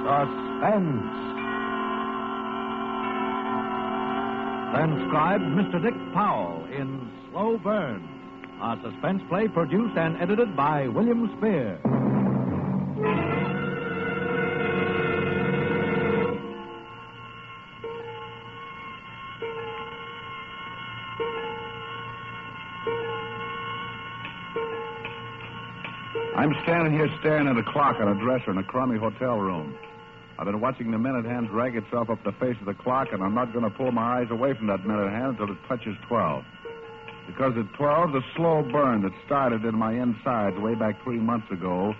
Suspense. Transcribed Mr. Dick Powell in Slow Burn, a suspense play produced and edited by William Spear. I'm standing here staring at a clock on a dresser in a crummy hotel room. I've been watching the minute hand drag itself up the face of the clock, and I'm not going to pull my eyes away from that minute hand until it touches 12. Because at 12, the slow burn that started in my insides way back 3 months ago,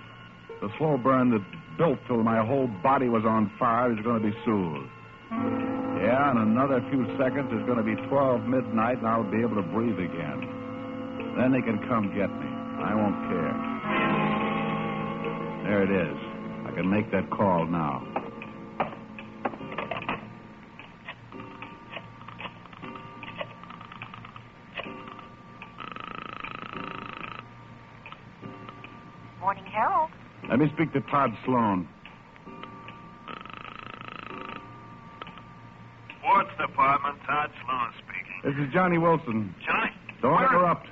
the slow burn that built till my whole body was on fire, is going to be soothed. Yeah, in another few seconds, it's going to be 12 midnight, and I'll be able to breathe again. Then they can come get me. I won't care. There it is. I can make that call now. Morning, Harold. Let me speak to Todd Sloan. Sports Department, Todd Sloan speaking. This is Johnny Wilson. Johnny? Don't interrupt.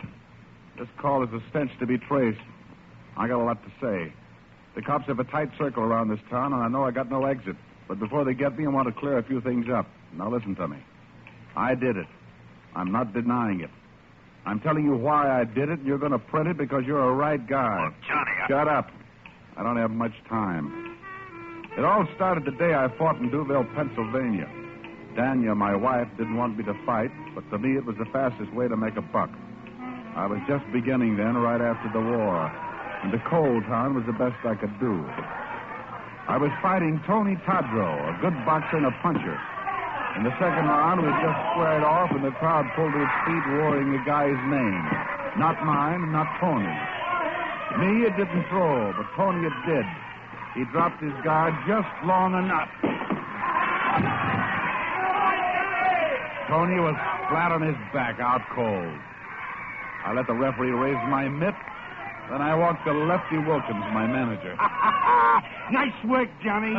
This call is a stench to be traced. I got a lot to say. The cops have a tight circle around this town, and I know I got no exit. But before they get me, I want to clear a few things up. Now listen to me. I did it. I'm not denying it. I'm telling you why I did it, and you're going to print it because you're a right guy. Look, Johnny, Shut up. I don't have much time. It all started the day I fought in Duville, Pennsylvania. Dania, my wife, didn't want me to fight, but to me it was the fastest way to make a buck. I was just beginning then, right after the war, and the cold town was the best I could do. I was fighting Tony Tadro, a good boxer and a puncher. In the second round, we just squared off, and the crowd pulled to its feet, roaring the guy's name. Not mine, not Tony. Me, it didn't throw, but Tony, it did. He dropped his guard just long enough. Tony was flat on his back, out cold. I let the referee raise my mitt. Then I walked to Lefty Wilkins, my manager. Nice work, Johnny.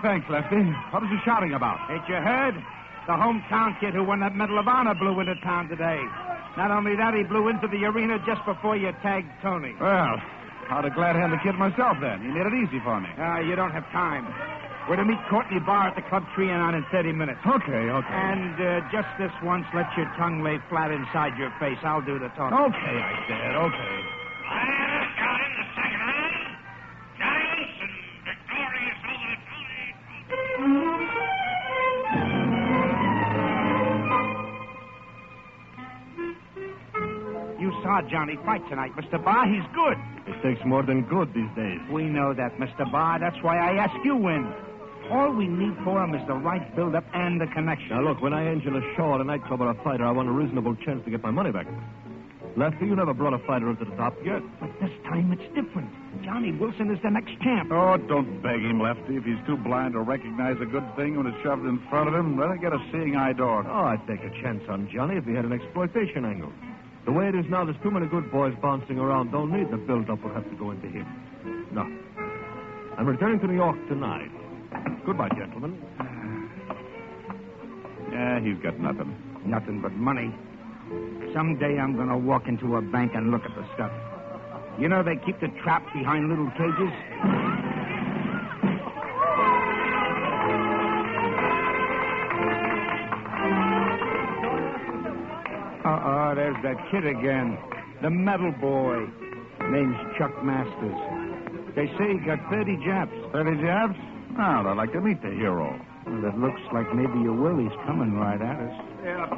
Thanks, Lefty. What was you shouting about? Ain't you heard? The hometown kid who won that Medal of Honor blew into town today. Not only that, he blew into the arena just before you tagged Tony. Well, I'd have glad hand the kid myself then. You made it easy for me. You don't have time. We're to meet Courtney Barr at the Club Trianon in 30 minutes. Okay. And just this once, let your tongue lay flat inside your face. I'll do the talking. Okay, I said. Okay. Got in the second round. Giants and victorious over Tony. You saw Johnny fight tonight, Mr. Barr. He's good. It takes more than good these days. We know that, Mr. Barr. That's why I ask you in. All we need for him is the right build-up and the connection. Now, look, when I angel a show at a nightclub or a fighter, I want a reasonable chance to get my money back. Lefty, you never brought a fighter up to the top yet. But this time it's different. Johnny Wilson is the next champ. Oh, don't beg him, Lefty. If he's too blind to recognize a good thing when it's shoved in front of him, let him get a seeing eye dog. Oh, I'd take a chance on Johnny if he had an exploitation angle. The way it is now, there's too many good boys bouncing around. Don't need the build-up will have to go into him. No. I'm returning to New York tonight. Goodbye, gentlemen. Yeah, he's got nothing. Nothing but money. Someday I'm going to walk into a bank and look at the stuff. You know they keep the trap behind little cages? There's that kid again. The metal boy. Name's Chuck Masters. They say he got 30 jabs. 30 jabs? Oh, I'd like to meet the hero. Well, it looks like maybe your Willie's coming right at us.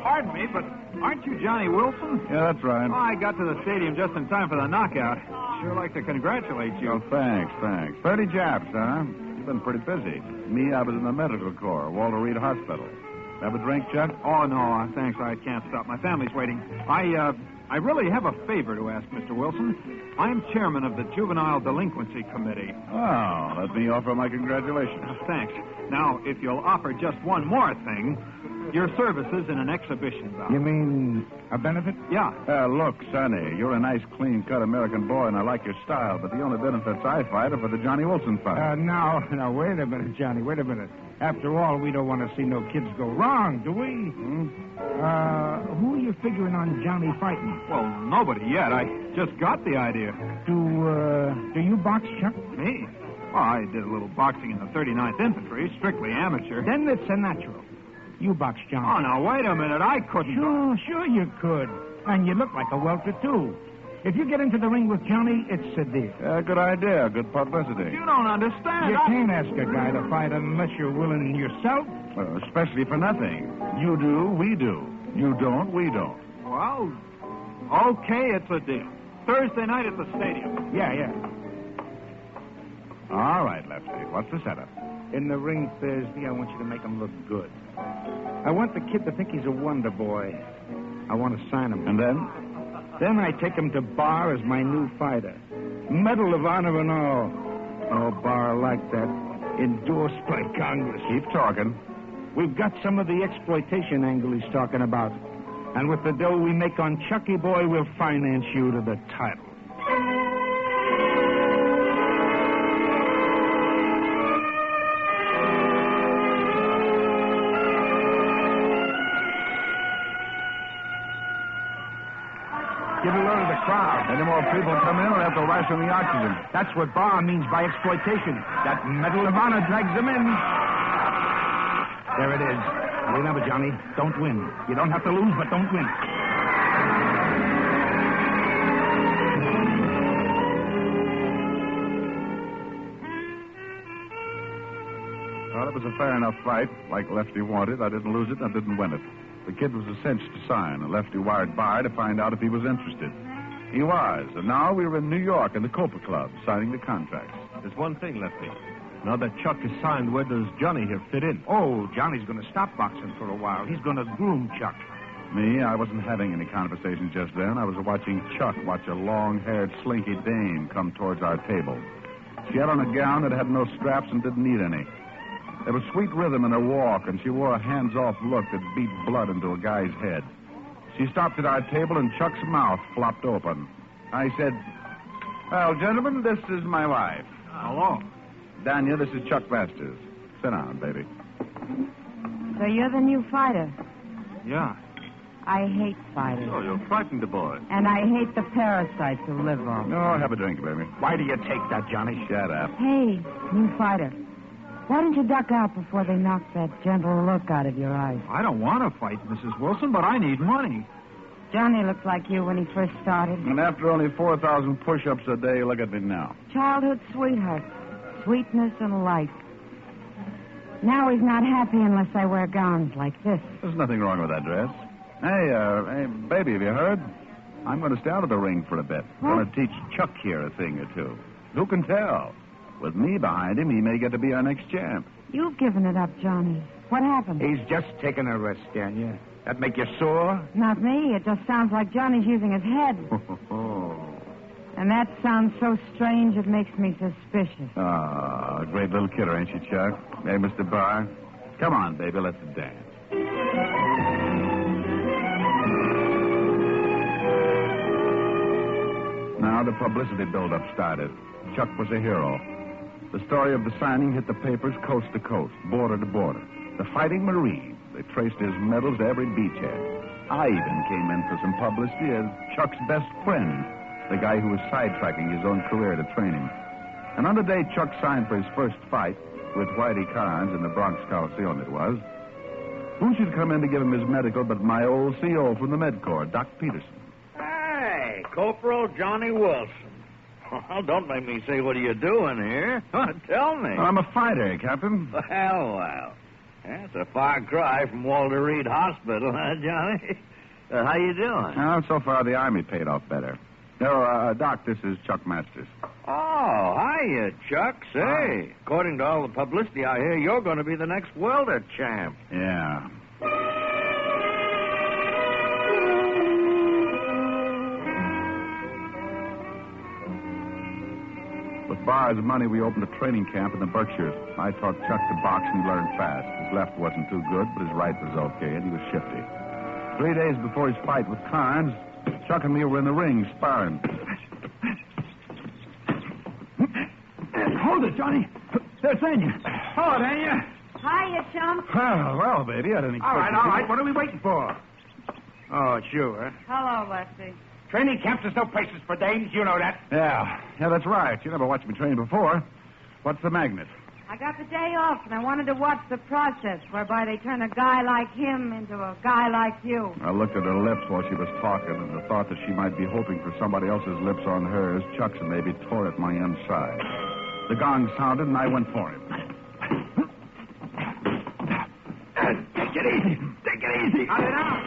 Pardon me, but aren't you Johnny Wilson? Yeah, that's right. Oh, I got to the stadium just in time for the knockout. Sure like to congratulate you. Oh, thanks. 30 jabs, huh? You've been pretty busy. Me, I was in the medical corps, Walter Reed Hospital. Have a drink, Chuck? Oh, no, thanks. I can't stop. My family's waiting. I really have a favor to ask, Mr. Wilson. I'm chairman of the Juvenile Delinquency Committee. Oh, let me offer my congratulations. Thanks. Now, if you'll offer just one more thing, your services in an exhibition bout. You mean a benefit? Yeah. Look, Sonny, you're a nice, clean-cut American boy, and I like your style, but the only benefits I fight are for the Johnny Wilson fight. No, wait a minute, Johnny, wait a minute. After all, we don't want to see no kids go wrong, do we? Who are you figuring on Johnny fighting? Well, nobody yet. I just got the idea. Do you box, Chuck? Me? Well, I did a little boxing in the 39th Infantry, strictly amateur. Then it's a natural. You box, Johnny. Oh, now, wait a minute. I couldn't. Sure you could. And you look like a welter, too. If you get into the ring with Johnny, it's a deal. Good idea. Good publicity. You don't understand. You can't ask a guy to fight unless you're willing yourself. Well, especially for nothing. You do, we do. You don't, we don't. Well, okay, it's a deal. Thursday night at the stadium. Yeah. All right, Lefty. What's the setup? In the ring Thursday, I want you to make him look good. I want the kid to think he's a wonder boy. I want to sign him. And then? Then I take him to Bar as my new fighter. Medal of Honor and all. Oh, Bar like that. Endorsed by Congress. Keep talking. We've got some of the exploitation angle he's talking about. And with the dough we make on Chucky Boy, we'll finance you to the title. Get a load of the crowd. Any more people come in, we'll have to ration the oxygen. That's what Bar means by exploitation. That Medal of Honor drags them in. There it is. Remember, Johnny, don't win. You don't have to lose, but don't win. Well, it was a fair enough fight. Like Lefty wanted. I didn't lose it, and I didn't win it. The kid was a cinch to sign, and Lefty wired Bar to find out if he was interested. He was, and now we were in New York in the Copa Club, signing the contracts. There's one thing, Lefty. Now that Chuck is signed, where does Johnny here fit in? Oh, Johnny's going to stop boxing for a while. He's going to groom Chuck. Me, I wasn't having any conversation just then. I was watching Chuck watch a long-haired, slinky dame come towards our table. She had on a gown that had no straps and didn't need any. There was sweet rhythm in her walk, and she wore a hands-off look that beat blood into a guy's head. She stopped at our table, and Chuck's mouth flopped open. I said, "Well, gentlemen, this is my wife. Hello. Danya, this is Chuck Masters. Sit down, baby." So you're the new fighter. Yeah. I hate fighters. Oh, you're frightened the boy. And I hate the parasites who live on. No, have a drink, baby. Why do you take that, Johnny? Shut up. Hey, new fighter. Why don't you duck out before they knock that gentle look out of your eyes? I don't want to fight Mrs. Wilson, but I need money. Johnny looked like you when he first started. And after only 4,000 push-ups a day, look at me now. Childhood sweetheart. Sweetness and light. Now he's not happy unless I wear gowns like this. There's nothing wrong with that dress. Hey, baby, have you heard? I'm going to stay out of the ring for a bit. I'm going to teach Chuck here a thing or two. Who can tell? With me behind him, he may get to be our next champ. You've given it up, Johnny. What happened? He's just taking a rest, Danya. That make you sore? Not me. It just sounds like Johnny's using his head. And that sounds so strange it makes me suspicious. Ah, a great little kidder, ain't she, Chuck? Hey, Mr. Barr? Come on, baby, let's dance. Now the publicity build-up started. Chuck was a hero. The story of the signing hit the papers coast to coast, border to border. The Fighting Marine. They traced his medals to every beachhead. I even came in for some publicity as Chuck's best friend, the guy who was sidetracking his own career to train him. And on the day Chuck signed for his first fight, with Whitey Carnes in the Bronx Coliseum it was, who should come in to give him his medical but my old CO from the Med Corps, Doc Peterson. Hey, Corporal Johnny Wilson. Well, don't make me say what are you doing here. Tell me. I'm a fighter, Captain. Well. That's a far cry from Walter Reed Hospital, huh, Johnny? How you doing? Well, so far the Army paid off better. No, Doc, this is Chuck Masters. Oh, hiya, Chuck. Say, according to all the publicity I hear, you're going to be the next welter champ. Yeah. With Barr's money, we opened a training camp in the Berkshires. I taught Chuck to box, and he learned fast. His left wasn't too good, but his right was okay, and he was shifty. 3 days before his fight with Carnes, Chuck and me were in the ring sparring. Hold it, Johnny. There's Anya. Hello, Anya. Hiya, chump. Well, baby, I didn't expect All right. What are we waiting for? Oh, it's you, huh? Hello, Lefty. Training camps is no places for dames. You know that. Yeah, that's right. You never watched me train before. What's the magnet? I got the day off, and I wanted to watch the process whereby they turn a guy like him into a guy like you. I looked at her lips while she was talking, and the thought that she might be hoping for somebody else's lips on hers, Chuck's and maybe tore at my inside. The gong sounded, and I went for him. Take it easy. Cut it out,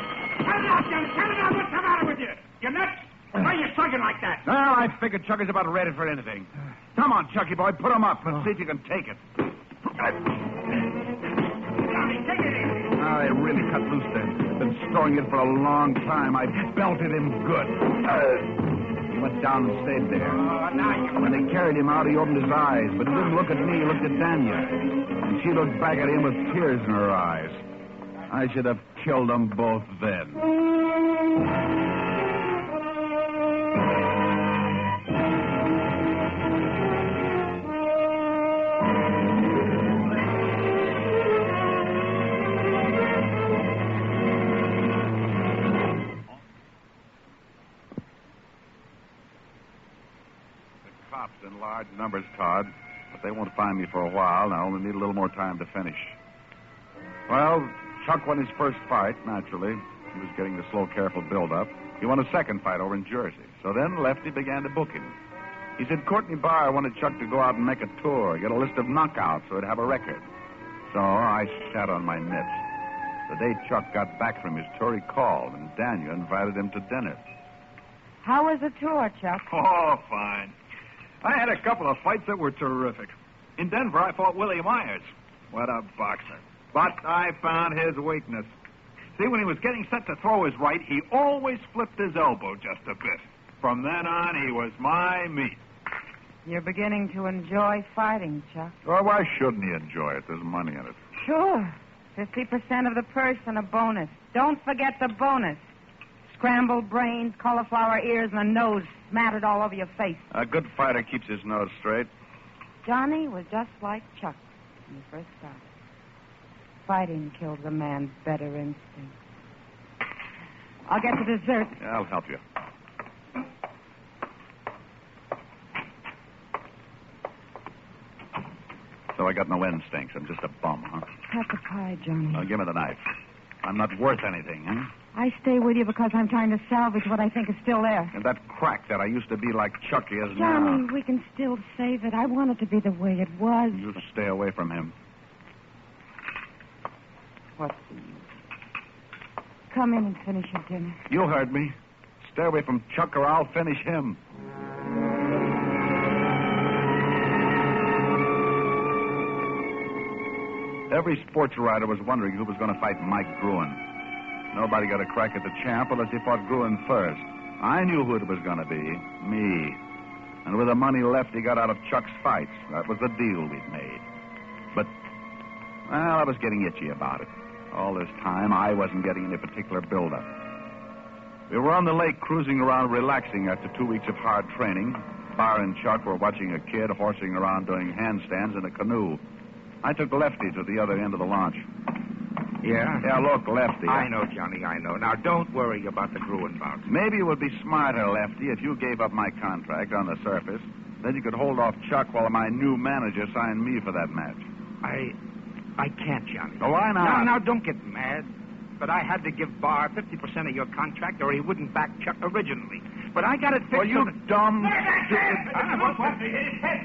Johnny. Cut it out. What's the matter with you? You nuts? Why are you slugging like that? Well, I figured Chuck is about ready for anything. Come on, Chucky boy, put him up and see if you can take it. Johnny, take it easy. Oh, they really cut loose then. Been storing it for a long time. I belted him good. He went down and stayed there. Now you... When they carried him out, he opened his eyes, but he didn't look at me. He looked at Danya. And she looked back at him with tears in her eyes. I should have killed them both then. In large numbers, Todd, but they won't find me for a while, and I only need a little more time to finish. Well, Chuck won his first fight, naturally. He was getting the slow, careful build-up. He won a second fight over in Jersey. So then Lefty began to book him. He said Courtney Barr wanted Chuck to go out and make a tour, get a list of knockouts so he'd have a record. So I sat on my mitts. The day Chuck got back from his tour, he called, and Daniel invited him to dinner. How was the tour, Chuck? Oh, fine. I had a couple of fights that were terrific. In Denver, I fought Willie Myers. What a boxer. But I found his weakness. See, when he was getting set to throw his right, he always flipped his elbow just a bit. From then on, he was my meat. You're beginning to enjoy fighting, Chuck. Well, why shouldn't he enjoy it? There's money in it. Sure. 50% of the purse and a bonus. Don't forget the bonus. Scrambled brains, cauliflower ears, and a nose smattered all over your face. A good fighter keeps his nose straight. Johnny was just like Chuck when he first started. Fighting kills a man's better instinct. I'll get the dessert. Yeah, I'll help you. So I got no instincts. I'm just a bum, huh? Cut the pie, Johnny. Now, give me the knife. I'm not worth anything, huh? I stay with you because I'm trying to salvage what I think is still there. And that crack that I used to be like Chucky is Johnny, now. we can still save it. I want it to be the way it was. You stay away from him. What's the use? Come in and finish your dinner. You heard me. Stay away from Chuck or I'll finish him. Every sports writer was wondering who was going to fight Mike Gruen. Nobody got a crack at the champ unless he fought Gruen first. I knew who it was going to be. Me. And with the money left he got out of Chuck's fights, that was the deal we'd made. But, well, I was getting itchy about it. All this time, I wasn't getting any particular build-up. We were on the lake cruising around relaxing after 2 weeks of hard training. Barr and Chuck were watching a kid horsing around doing handstands in a canoe. I took Lefty to the other end of the launch. Yeah? Yeah, look, Lefty. I know, Johnny, I know. Now, don't worry about the Gruen bout. Maybe it would be smarter, Lefty, if you gave up my contract on the surface. Then you could hold off Chuck while my new manager signed me for that match. I can't, Johnny. Oh, why not? Now, don't get mad. But I had to give Barr 50% of your contract or he wouldn't back Chuck originally. But I got it fixed. Well, you dumb, stupid...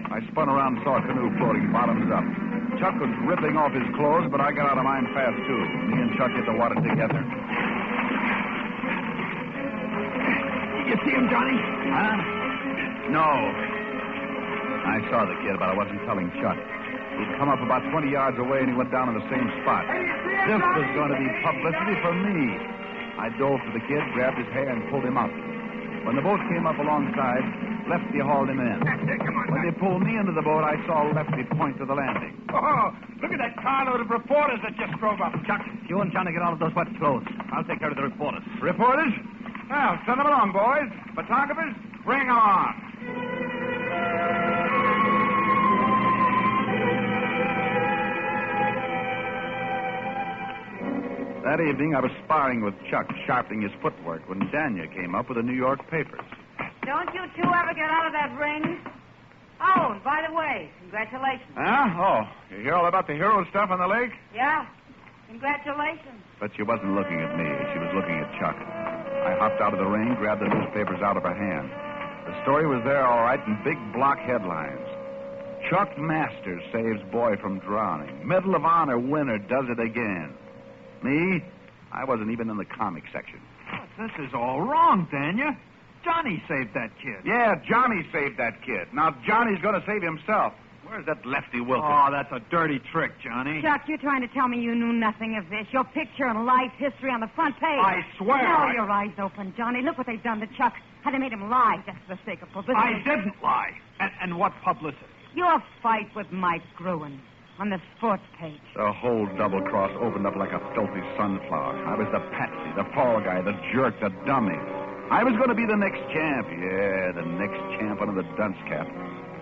I spun around and saw a canoe floating bottoms up. Chuck was ripping off his clothes, but I got out of mine fast, too. Me and Chuck hit the water together. You see him, Johnny? Huh? No. I saw the kid, but I wasn't telling Chuck. He'd come up about 20 yards away, and he went down in the same spot. This was going to be publicity for me. I dove for the kid, grabbed his hair, and pulled him up. When the boat came up alongside, Lefty hauled him in. Come on, When they pulled me into the boat, I saw Lefty point to the landing. Oh, look at that carload of reporters that just drove up. Chuck, you and Johnny get out of those wet clothes. I'll take care of the reporters. Reporters? Well, send them along, boys. Photographers, bring them on. That evening, I was sparring with Chuck, sharpening his footwork, when Dania came up with the New York papers. Don't you two ever get out of that ring? Oh, and by the way, congratulations. Huh? Oh, you hear all about the hero stuff on the lake? Yeah, congratulations. But she wasn't looking at me. She was looking at Chuck. I hopped out of the ring, grabbed the newspapers out of her hand. The story was there all right in big block headlines. Chuck Masters saves boy from drowning. Medal of Honor winner does it again. Me? I wasn't even in the comic section. This is all wrong, Dania. Johnny saved that kid. Yeah, Johnny saved that kid. Now Johnny's going to save himself. Where's that Lefty Wilkins? Oh, that's a dirty trick, Johnny. Chuck, you're trying to tell me you knew nothing of this. Your picture and life history on the front page. I swear. Now your eyes open, Johnny. Look what they've done to Chuck. How they made him lie just for the sake of publicity. I didn't lie. And what publicity? Your fight with Mike Gruen on the sports page. The whole double cross opened up like a filthy sunflower. I was the patsy, the fall guy, the jerk, the dummy. I was going to be the next champ. Yeah, the next champ under the dunce cap.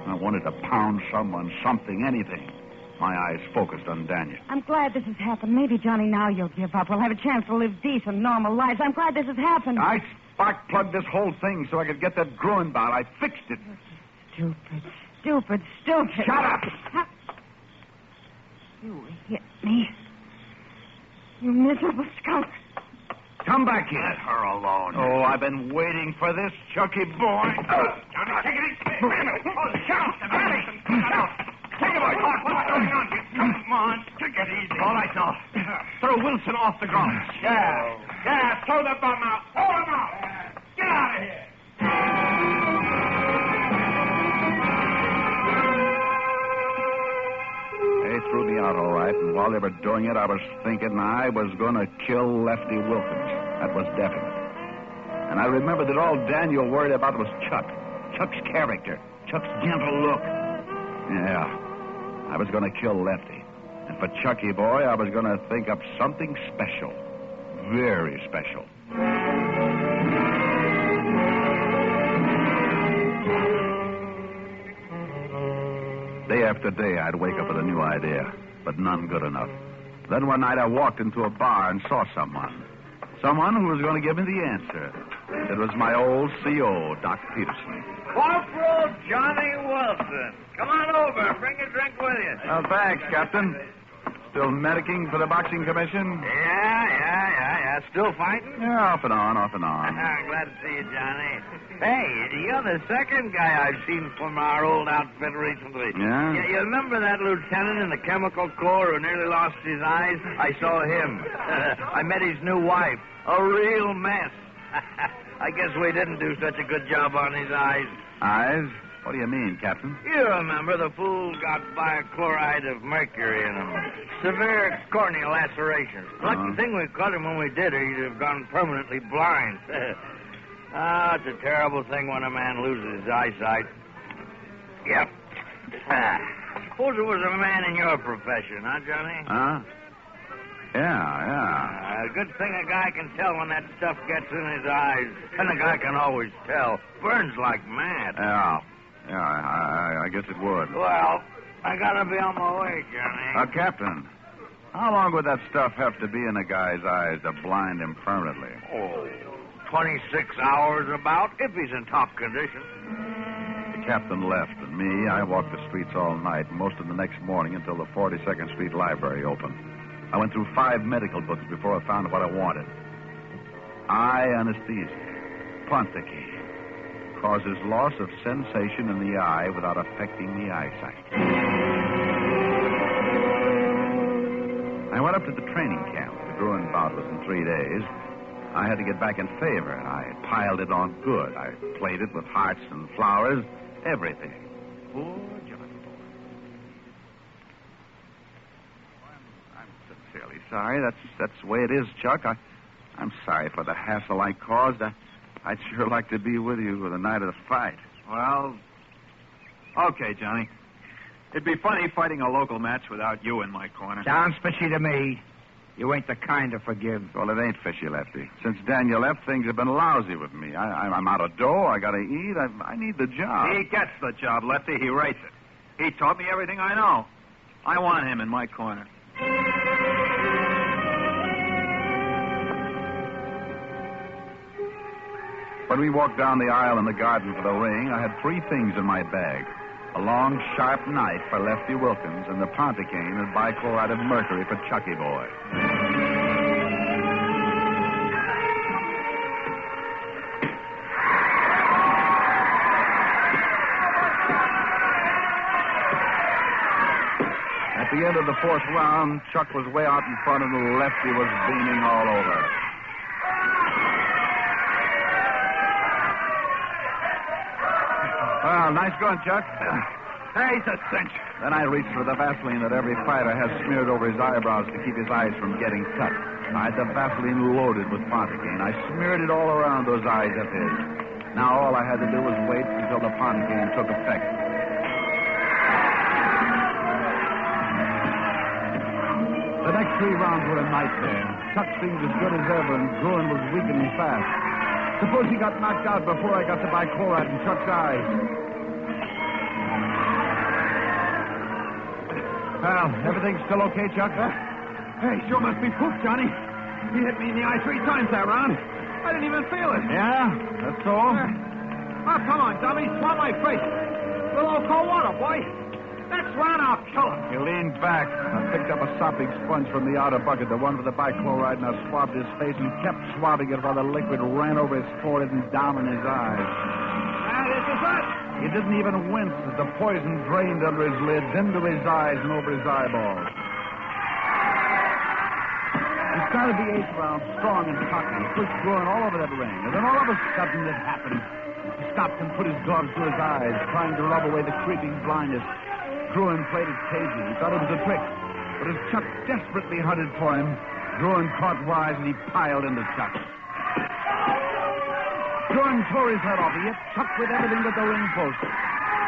I wanted to pound someone, something, anything. My eyes focused on Dania. I'm glad this has happened. Maybe, Johnny, now you'll give up. We'll have a chance to live decent, normal lives. I'm glad this has happened. I spark-plugged this whole thing so I could get that Gruen bout. I fixed it. Stupid. Shut up! You hit me. You miserable skunk. Come back here. Let her alone. Oh, I've been waiting for this, Chucky boy. Johnny, take it easy. Wait a minute. Oh, shut up. Take it, boy. What's going on? Come on. Take it easy. All right, now. Throw Wilson off the ground. Yeah, throw the bum out. Throw him out. Get out of here. They threw me out all right, and while they were doing it, I was thinking I was going to kill Lefty Wilkins. That was definite. And I remembered that all Daniel worried about was Chuck. Chuck's character. Chuck's gentle look. Yeah, I was going to kill Lefty. And for Chucky boy, I was going to think up something special. Very special. Day after day, I'd wake up with a new idea, but none good enough. Then one night I walked into a bar and saw someone. Someone who was going to give me the answer. It was my old CO, Doc Peterson. Corporal Johnny Wilson. Come on over. Bring a drink with you. Oh, thanks, Captain. Still medicing for the boxing commission? Yeah. Still fighting? Yeah, off and on. Glad to see you, Johnny. Hey, you're the second guy I've seen from our old outfit recently. Yeah? You remember that lieutenant in the chemical corps who nearly lost his eyes? I saw him. I met his new wife. A real mess. I guess we didn't do such a good job on his eyes. Eyes? What do you mean, Captain? You remember the fool got bichloride of mercury in him. Severe corneal laceration. Lucky thing we caught him when we did, or he'd have gone permanently blind. It's a terrible thing when a man loses his eyesight. Yep. Suppose it was a man in your profession, huh, Johnny? Huh? Yeah. A good thing a guy can tell when that stuff gets in his eyes. And a guy can always tell. Burns like mad. Yeah, I guess it would. Well, I gotta be on my way, Johnny. Captain, how long would that stuff have to be in a guy's eyes to blind him permanently? 26 hours about, if he's in top condition. The captain left, and me, I walked the streets all night, most of the next morning until the 42nd Street Library opened. I went through 5 medical books before I found what I wanted. Eye anesthesia. Ponticate. Causes loss of sensation in the eye without affecting the eyesight. I went up to the training camp. The Gruen bout was in 3 days. I had to get back in favor, and I piled it on good. I played it with hearts and flowers, everything. Poor Johnny boy. I'm sincerely sorry. That's the way it is, Chuck. I'm sorry for the hassle I caused. I'd sure like to be with you the night of the fight. Well, Okay, Johnny. It'd be funny fighting a local match without you in my corner. Sounds fishy to me. You ain't the kind to forgive. Well, it ain't fishy, Lefty. Since Daniel left, things have been lousy with me. I'm out of dough. I got to eat. I need the job. He gets the job, Lefty. He rates it. He taught me everything I know. I want him in my corner. When we walked down the aisle in the garden for the ring, I had three things in my bag. A long, sharp knife for Lefty Wilkins and the Ponticane and bichloride of mercury for Chucky Boy. At the end of the fourth round, Chuck was way out in front and Lefty was beaming all over. Well, nice going, Chuck. Hey, he's a cinch. Then I reached for the Vaseline that every fighter has smeared over his eyebrows to keep his eyes from getting cut. I had the Vaseline loaded with Ponticane. I smeared it all around those eyes of his. Now all I had to do was wait until the Ponticane took effect. The next 3 rounds were a nightmare. Chuck seemed as good as ever, and Gruen was weakening fast. Suppose he got knocked out before I got the bichloride in Chuck's eyes. Well, everything's still okay, Chuck? Hey, sure must be poop, Johnny. He hit me in the eye 3 times that round. I didn't even feel it. Yeah? That's all? Oh, come on, dummy. Swat my face. Little cold water, boy. Next round, I'll kill him. He leaned back. I picked up a sopping sponge from the outer bucket, the one with the bichloride, and I swabbed his face and kept swabbing it while the liquid ran over his forehead and down in his eyes. This is it. He didn't even wince as the poison drained under his lids, into his eyes and over his eyeballs. He started the 8th round strong and cocky, pushed Gruen all over that ring, and then all of a sudden it happened. He stopped and put his gloves to his eyes, trying to rub away the creeping blindness. Gruen played it cagey. He thought it was a trick. But as Chuck desperately hunted for him, Gruen caught wise and he piled into Chuck. Gruen tore his head off. He hit Chuck with everything but the ring post.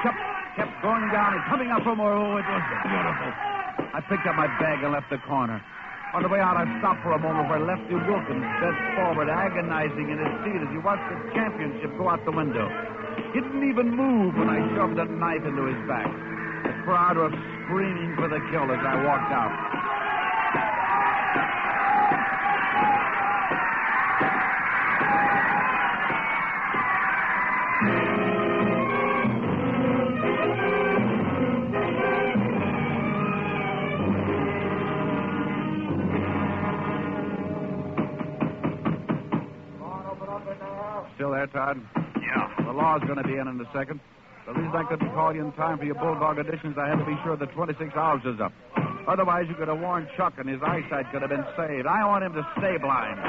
Chuck kept going down and coming up for more. Oh, it was beautiful. I picked up my bag and left the corner. On the way out, I stopped for a moment where Lefty Wilkins bent forward, agonizing in his seat as he watched the championship go out the window. He didn't even move when I shoved a knife into his back. The crowd was screaming for the kill as I walked out. Still there, Todd? Yeah. The law's going to be in a second. The reason I couldn't call you in time for your Bulldog auditions, I had to be sure the 26 hours is up. Otherwise, you could have warned Chuck and his eyesight could have been saved. I want him to stay blind.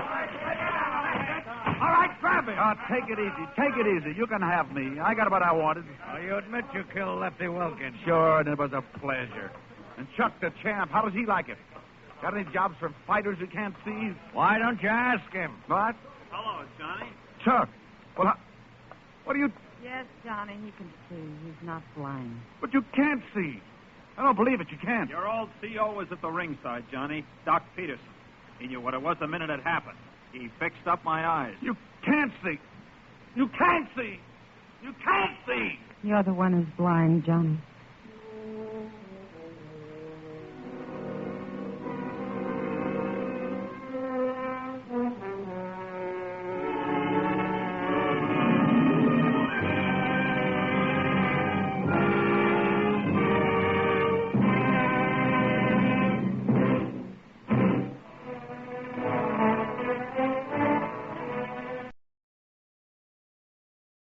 All right, grab him. Take it easy. Take it easy. You can have me. I got what I wanted. You admit you killed Lefty Wilkins. Sure, and it was a pleasure. And Chuck the champ, how does he like it? Got any jobs for fighters who can't see? Why don't you ask him? What? Hello, Johnny. Chuck. Well, what do you... Yes, Johnny, he can see. He's not blind. But you can't see. I don't believe it. You can't. Your old CO was at the ringside, Johnny. Doc Peterson. He knew what it was the minute it happened. He fixed up my eyes. You can't see. You can't see. You can't see. You're the one who's blind, Johnny.